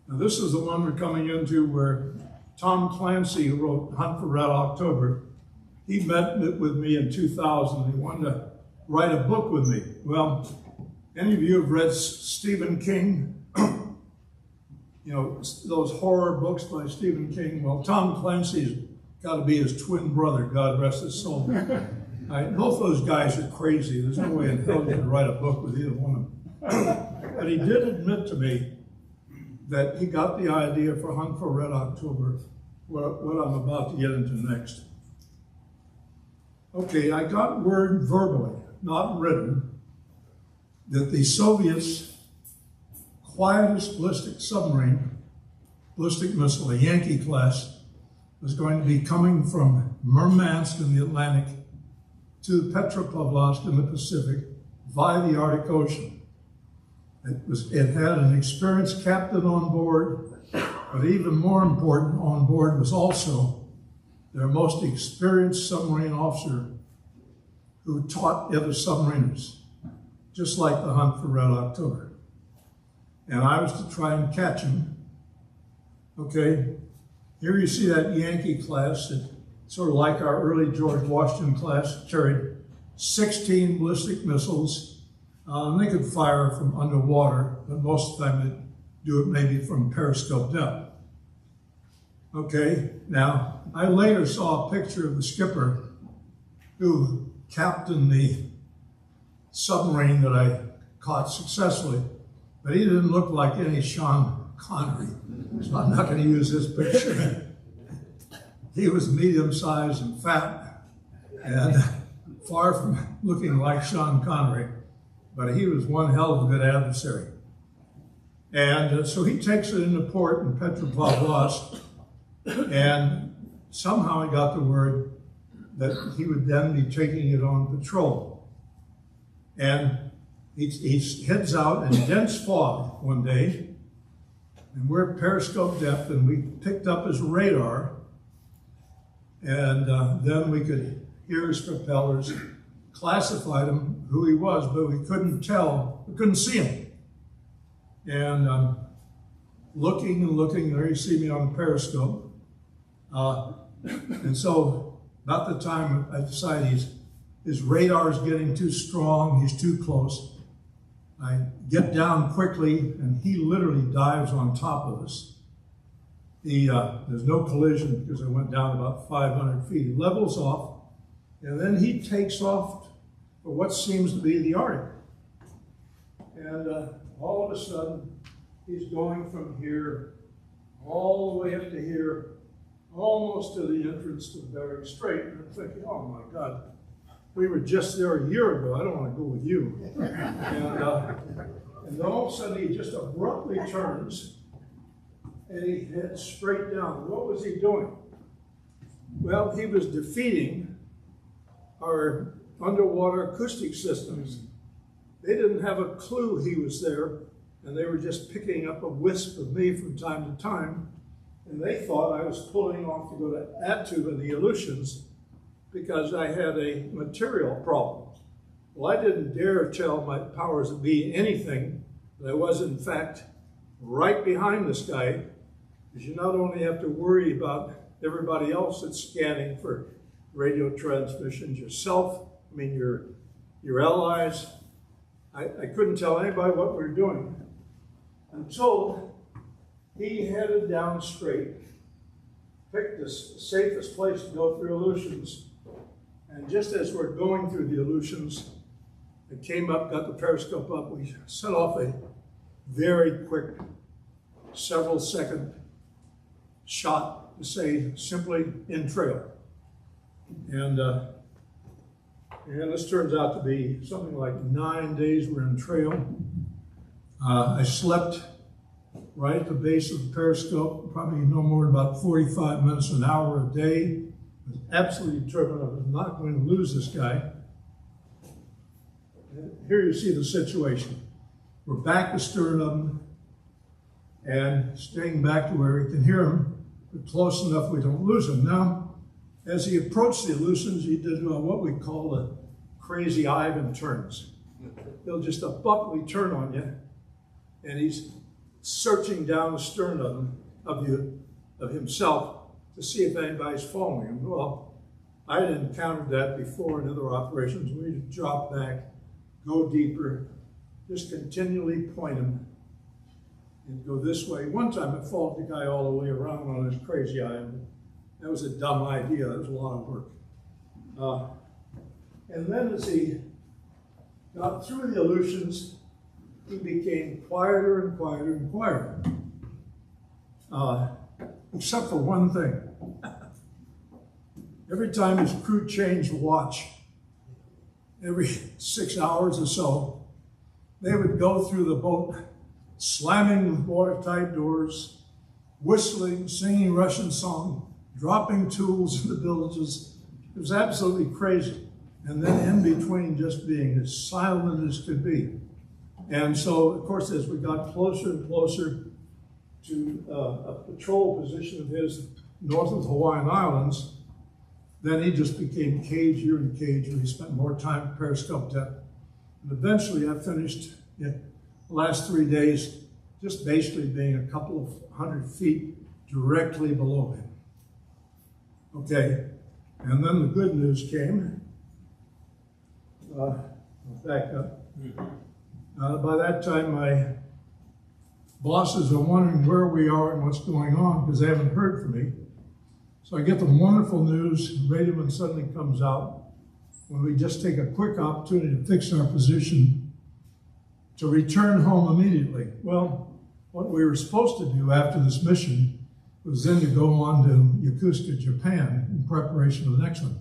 now this is the one we're coming into where Tom Clancy, who wrote Hunt for Red October, he met with me in 2000. He wanted to write a book with me. Well, any of you have read Stephen King? You know, those horror books by Stephen King. Well, Tom Clancy's got to be his twin brother, God rest his soul. Both those guys are crazy. There's no way in hell you can write a book with either one of them. But he did admit to me that he got the idea for Hunt for Red October, what I'm about to get into next. Okay, I got word verbally, not written, that the Soviets' quietest ballistic missile, a Yankee class, was going to be coming from Murmansk in the Atlantic to Petropavlovsk in the Pacific via the Arctic Ocean. It had an experienced captain on board, but even more important on board was also their most experienced submarine officer who taught other submariners, just like the Hunt for Red October. And I was to try and catch him. Okay, here you see that Yankee class, that sort of like our early George Washington class, carried 16 ballistic missiles. They could fire from underwater, but most of the time they'd do it maybe from periscope depth. Okay, now, I later saw a picture of the skipper who captained the submarine that I caught successfully, but he didn't look like any Sean Connery, so I'm not going to use his picture. He was medium-sized and fat, and far from looking like Sean Connery, but he was one hell of a good adversary. And so he takes it into port in Petropavlovsk, and somehow he got the word that he would then be taking it on patrol. And he heads out in dense fog one day, and we're at periscope depth, and we picked up his radar, and then we could hear his propellers, classified him, who he was, but we couldn't tell, we couldn't see him. And looking and looking, there you see me on the periscope. And so about the time I decide his radar is getting too strong, he's too close, I get down quickly, and he literally dives on top of us. There's no collision because I went down about 500 feet. He levels off, and then he takes off for what seems to be the Arctic. And all of a sudden, he's going from here all the way up to here, almost to the entrance to Bering Strait. And I'm thinking, oh my God, we were just there a year ago. I don't want to go with you. And then all of a sudden, he just abruptly turns and he heads straight down. What was he doing? Well, he was defeating our underwater acoustic systems. They didn't have a clue he was there, and they were just picking up a wisp of me from time to time, and they thought I was pulling off to go to Attu in the Aleutians because I had a material problem. Well, I didn't dare tell my powers that be anything, but I was in fact right behind this guy, because you not only have to worry about everybody else that's scanning for radio transmissions, yourself, I mean your allies. I couldn't tell anybody what we were doing until he headed down straight, picked the safest place to go through Aleutians, and just as we're going through the Aleutians, I came up, got the periscope up. We set off a very quick, several second shot to say simply in trail. And this turns out to be something like 9 days we're in trail. I slept right at the base of the periscope, probably no more than about 45 minutes, an hour a day. I was absolutely determined I was not going to lose this guy. And here you see the situation. We're back astern of him and staying back to where we can hear him, but close enough we don't lose him. Now, as he approached the Aleutians, he did what we call the crazy Ivan turns. He'll just abruptly turn on you, and he's searching down the stern of himself to see if anybody's following him. Well, I had encountered that before in other operations. We drop back, go deeper, just continually point him and go this way. One time I followed the guy all the way around on his crazy island. That was a dumb idea. That was a lot of work. And then as he got through the Aleutians, he became quieter and quieter and quieter. Except for one thing. Every time his crew changed watch, every 6 hours or so, they would go through the boat, slamming with watertight doors, whistling, singing Russian song, dropping tools in the villages. It was absolutely crazy. And then in between, just being as silent as could be. And so, of course, as we got closer and closer to a patrol position of his north of the Hawaiian Islands, then he just became cagier and cagier. He spent more time at periscope depth. And eventually I finished the last 3 days just basically being a couple of 100 feet directly below him. Okay, and then the good news came. I'll back up. By that time, my bosses are wondering where we are and what's going on because they haven't heard from me. So I get the wonderful news, radioman suddenly comes out when we just take a quick opportunity to fix our position to return home immediately. Well, what we were supposed to do after this mission was then to go on to Yokosuka, Japan in preparation for the next one.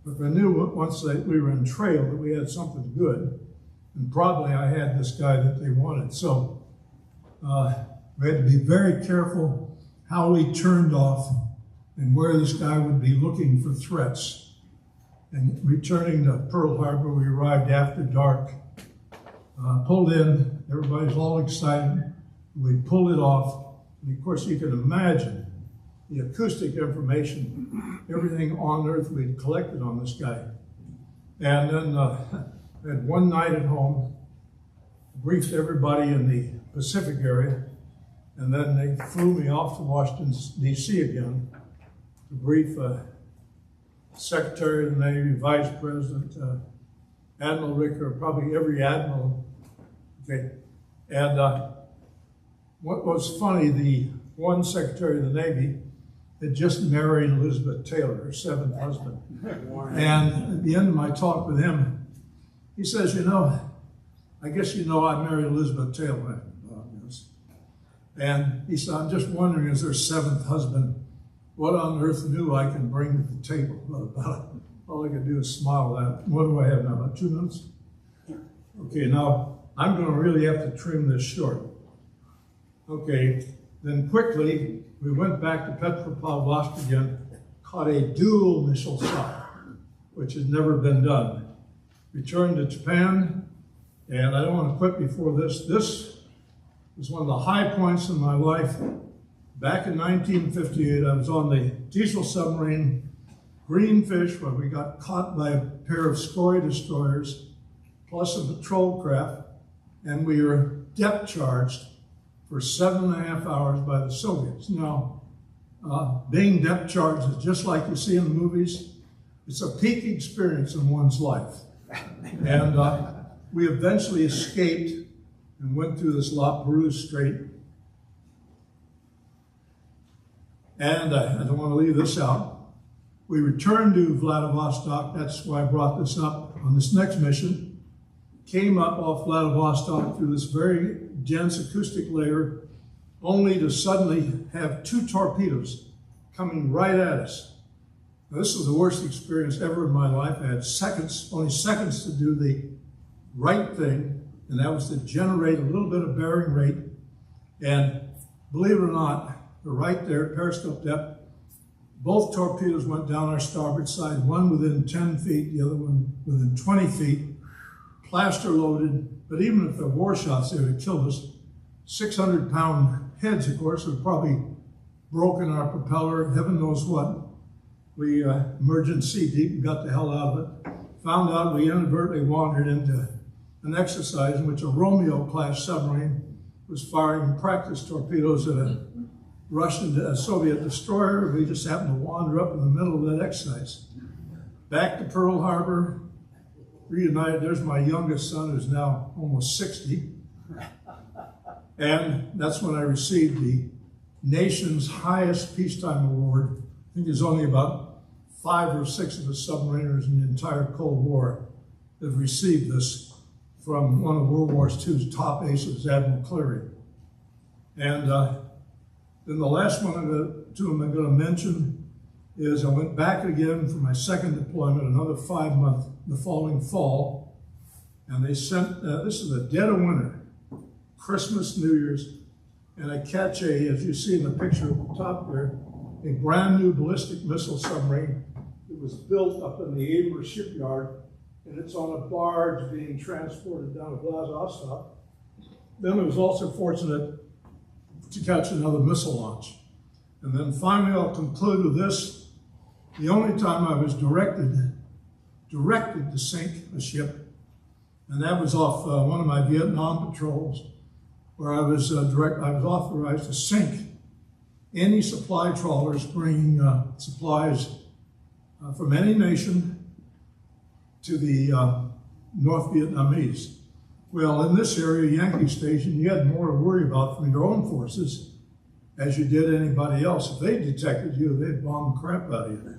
But I knew once we were in trail that we had something good, and probably I had this guy that they wanted. So we had to be very careful how we turned off and where this guy would be looking for threats. And returning to Pearl Harbor, we arrived after dark, pulled in, everybody's all excited. We pulled it off, and of course you can imagine the acoustic information, everything on Earth we'd collected on this guy. And then I had one night at home, briefed everybody in the Pacific area, and then they flew me off to Washington, D.C. again to brief Secretary of the Navy, Vice President, Admiral Ricker, probably every admiral. Okay, and what was funny, the one Secretary of the Navy had just married Elizabeth Taylor, her seventh husband. And at the end of my talk with him, he says, you know, I guess you know I married Elizabeth Taylor. Yes. And he said, I'm just wondering, as her seventh husband, what on earth new I can bring to the table? Well, all I can do is smile at that. What do I have now, about 2 minutes? Okay, now I'm going to really have to trim this short. Okay, then quickly, we went back to Petropavlovsk again, caught a dual missile shot, which had never been done. Returned to Japan, and I don't want to quit before this. This was one of the high points in my life. Back in 1958, I was on the diesel submarine Greenfish, where we got caught by a pair of Scoria destroyers, plus a patrol craft, and we were depth charged for 7.5 hours by the Soviets. Now, being depth charged is just like you see in the movies. It's a peak experience in one's life. And we eventually escaped and went through this La Perouse Strait. And I don't want to leave this out. We returned to Vladivostok. That's why I brought this up on this next mission. came up off Vladivostok through this very dense acoustic layer, only to suddenly have 2 torpedoes coming right at us. Now, this was the worst experience ever in my life. I had only seconds to do the right thing, and that was to generate a little bit of bearing rate. And believe it or not, right there, periscope depth, both torpedoes went down our starboard side, one within 10 feet, the other one within 20 feet, plaster loaded, but even if they're war shots, they would have killed us. 600-pound heads, of course, would have probably broken our propeller, heaven knows what. We emergency deep and got the hell out of it. Found out we inadvertently wandered into an exercise in which a Romeo-class submarine was firing practice torpedoes at a Russian Soviet destroyer. We just happened to wander up in the middle of that exercise. Back to Pearl Harbor, reunited. There's my youngest son, who's now almost 60. And that's when I received the nation's highest peacetime award. I think there's only about 5 or 6 of the submariners in the entire Cold War that have received this from one of World War II's top aces, Admiral Cleary. And then the last one I'm going to mention is I went back again for my second deployment, another 5 months, the following fall. And they sent, this is the dead of winter, Christmas, New Year's, and I catch as you see in the picture at the top there, a brand new ballistic missile submarine that was built up in the Aber shipyard, and it's on a barge being transported down to Vladivostok. Then I was also fortunate to catch another missile launch. And then finally, I'll conclude with this. The only time I was directed to sink a ship, and that was off one of my Vietnam patrols, where I was authorized to sink any supply trawlers bringing supplies from any nation to the North Vietnamese. Well, in this area, Yankee Station, you had more to worry about from your own forces as you did anybody else. If they detected you, they'd bomb the crap out of you.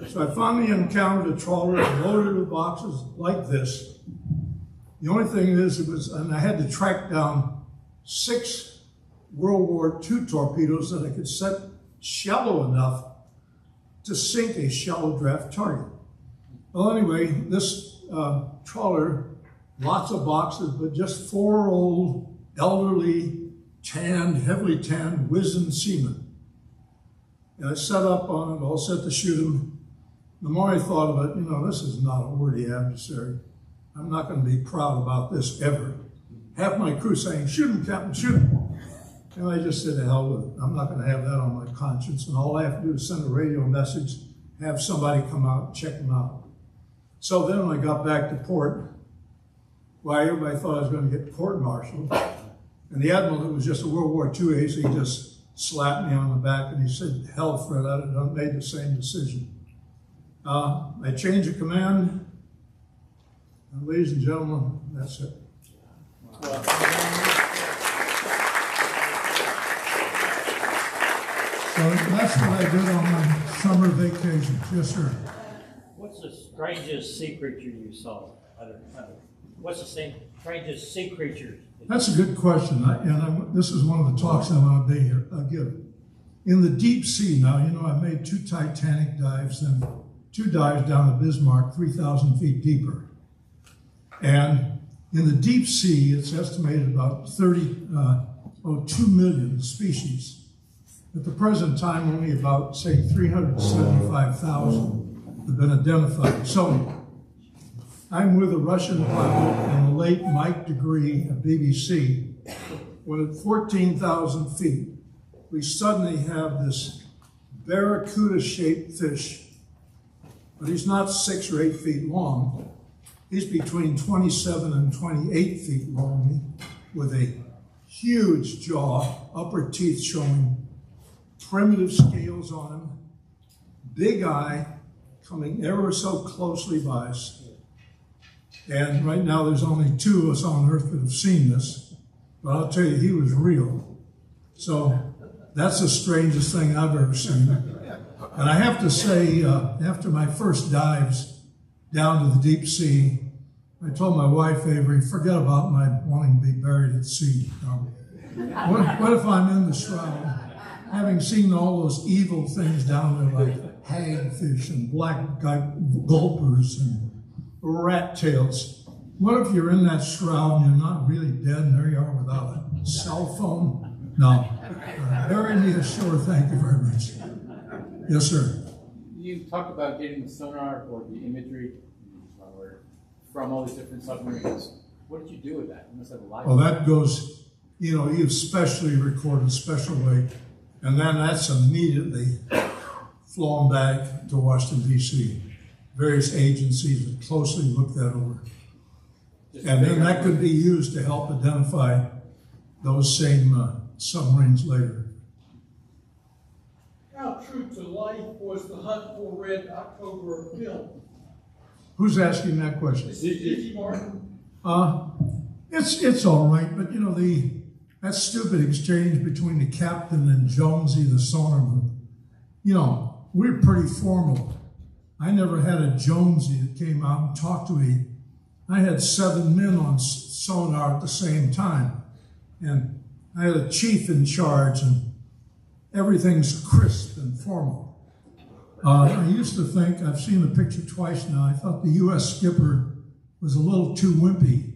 So I finally encountered a trawler loaded with boxes like this. The only thing is, and I had to track down 6 World War II torpedoes that I could set shallow enough to sink a shallow draft target. Well, anyway, this trawler, lots of boxes, but just 4 old, elderly, heavily tanned, wizened seamen. And I set up on it, all set to shoot them. The more I thought of it, this is not a worthy adversary. I'm not going to be proud about this ever. Half my crew saying, "Shoot him, Captain, shoot him." And I just said, to hell with it. I'm not going to have that on my conscience. And all I have to do is send a radio message, have somebody come out and check them out. So then when I got back to port, why, everybody thought I was going to get court-martialed. And the admiral, who was just a World War II ace, he just slapped me on the back and he said, "Hell, Fred, I'd have done made the same decision." I changed the command. And ladies and gentlemen, that's it. So that's what I did on my summer vacation. Yes, sir. What's the strangest sea creature you saw? What's the strangest sea creature? That's a good question. This is one of the talks I want to give. In the deep sea now, I made 2 Titanic dives, then 2 dives down to Bismarck, 3,000 feet deeper. And in the deep sea, it's estimated about 2 million species. At the present time, only about, say, 375,000 have been identified. So I'm with a Russian pilot and the late Mike Degree of BBC, when at 14,000 feet, we suddenly have this barracuda-shaped fish, but he's not 6 or 8 feet long. He's between 27 and 28 feet long, with a huge jaw, upper teeth showing, primitive scales on him, big eye, coming ever so closely by us. And right now there's only 2 of us on Earth that have seen this, but I'll tell you, he was real. So that's the strangest thing I've ever seen. And I have to say, after my first dives down to the deep sea, I told my wife, Avery, forget about my wanting to be buried at sea. What if I'm in the shroud, having seen all those evil things down there like hagfish and black gulpers and rat tails? What if you're in that shroud and you're not really dead and there you are without a cell phone? No. Bury me ashore, thank you very much. Yes, sir. You talked about getting the sonar or the imagery from all these different submarines. What did you do with that? You must have a live. Well, that goes, you specially recorded specially, and then that's immediately flown back to Washington, D.C. Various agencies have closely looked that over. And then that could be used to help identify those same submarines later. How true to life was the Hunt for Red October film? Who's asking that question? Dickie Martin. It's all right, but that stupid exchange between the captain and Jonesy, the sonarman, we're pretty formal. I never had a Jonesy that came out and talked to me. I had 7 men on sonar at the same time, and I had a chief in charge, and everything's crisp and formal. I used to think, I've seen the picture twice now, I thought the U.S. skipper was a little too wimpy.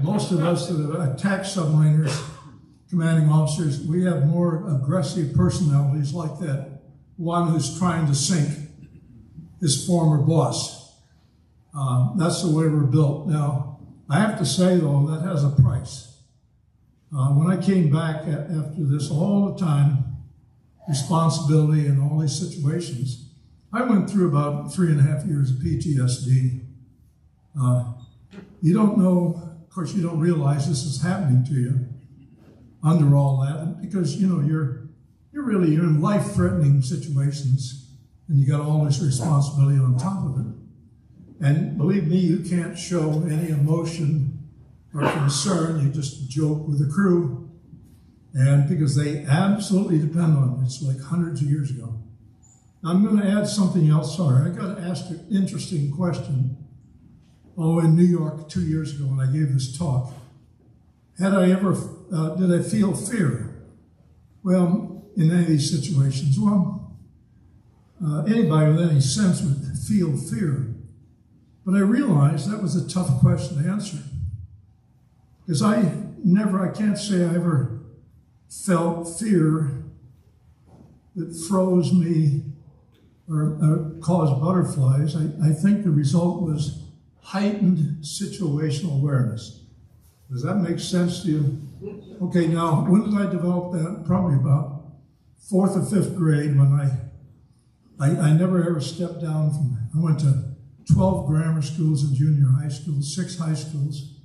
Most of us that have attacked submariners, commanding officers, we have more aggressive personalities like that one who's trying to sink his former boss. That's the way we're built. Now, I have to say, though, that has a price. When I came back after this all the time, responsibility in all these situations, I went through about 3.5 years of PTSD. You don't know, of course, you don't realize this is happening to you under all that, because you're in life-threatening situations, and you got all this responsibility on top of it. And believe me, you can't show any emotion or concern. You just joke with the crew. And because they absolutely depend on it. It's like hundreds of years ago. Now, I'm going to add something else. Sorry, I got asked an interesting question. In New York 2 years ago when I gave this talk. Did I feel fear? Well, in any of these situations, anybody with any sense would feel fear. But I realized that was a tough question to answer. Because I can't say I ever felt fear that froze me or caused butterflies. I think the result was heightened situational awareness. Does that make sense to you? Okay, now, when did I develop that? Probably about 4th or 5th grade, when I never ever stepped down from, I went to 12 grammar schools and junior high schools, 6 high schools,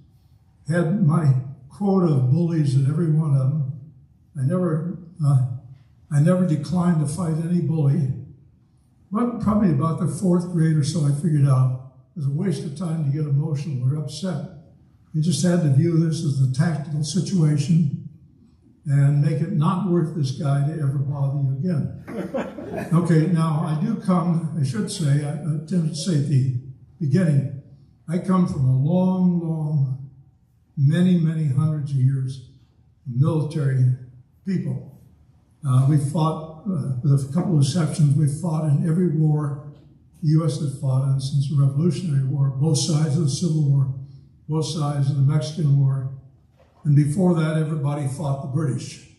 had my quota of bullies at every one of them. I never declined to fight any bully, but probably about the 4th grade or so, I figured out it was a waste of time to get emotional or upset. You just had to view this as a tactical situation and make it not worth this guy to ever bother you again. Okay, now I tend to say at the beginning, I come from a long, many hundreds of years of military people. We fought, with a couple of exceptions, we fought in every war the U.S. had fought in since the Revolutionary War, both sides of the Civil War, both sides of the Mexican War. And before that, everybody fought the British.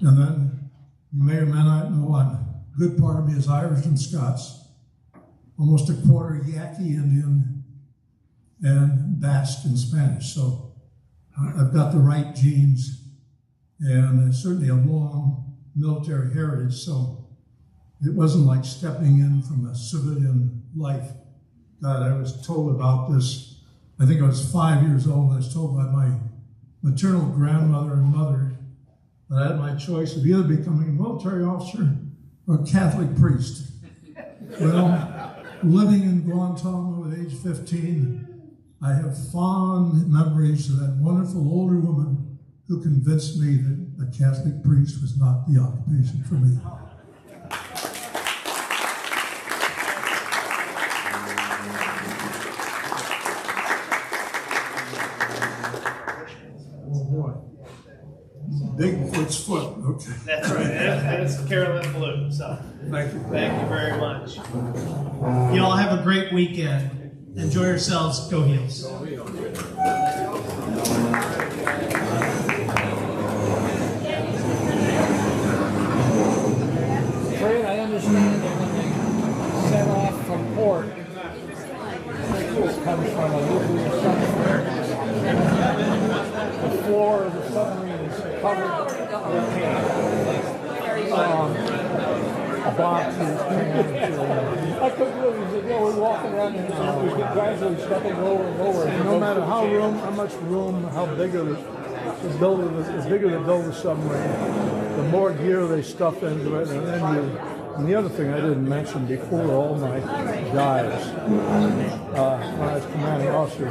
And then, you may or may not know, a good part of me is Irish and Scots, almost a quarter Yaqui Indian, and Basque and Spanish. So I've got the right genes, and certainly a long military heritage. So it wasn't like stepping in from a civilian life. God, I was told about this, I think I was 5 years old. I was told by my maternal grandmother and mother that I had my choice of either becoming a military officer or a Catholic priest. Well, living in Guantanamo at age 15, I have fond memories of that wonderful older woman who convinced me that a Catholic priest was not the occupation for me. That's right, and it's Carolyn Blue, so. Thank you. Thank you very much. You all have a great weekend. Enjoy yourselves. Go Heels. Fred, I understand that when they set off from port, it comes from a nuclear submarine. The floor of the submarine is covered with a box is I couldn't believe it. We're walking around and we get gradually stepping lower and lower. No matter how much room, how big of the building, as big as they build a submarine, the more gear they stuff into it, and then and the other thing I didn't mention before, all my guys, when I was commanding officer,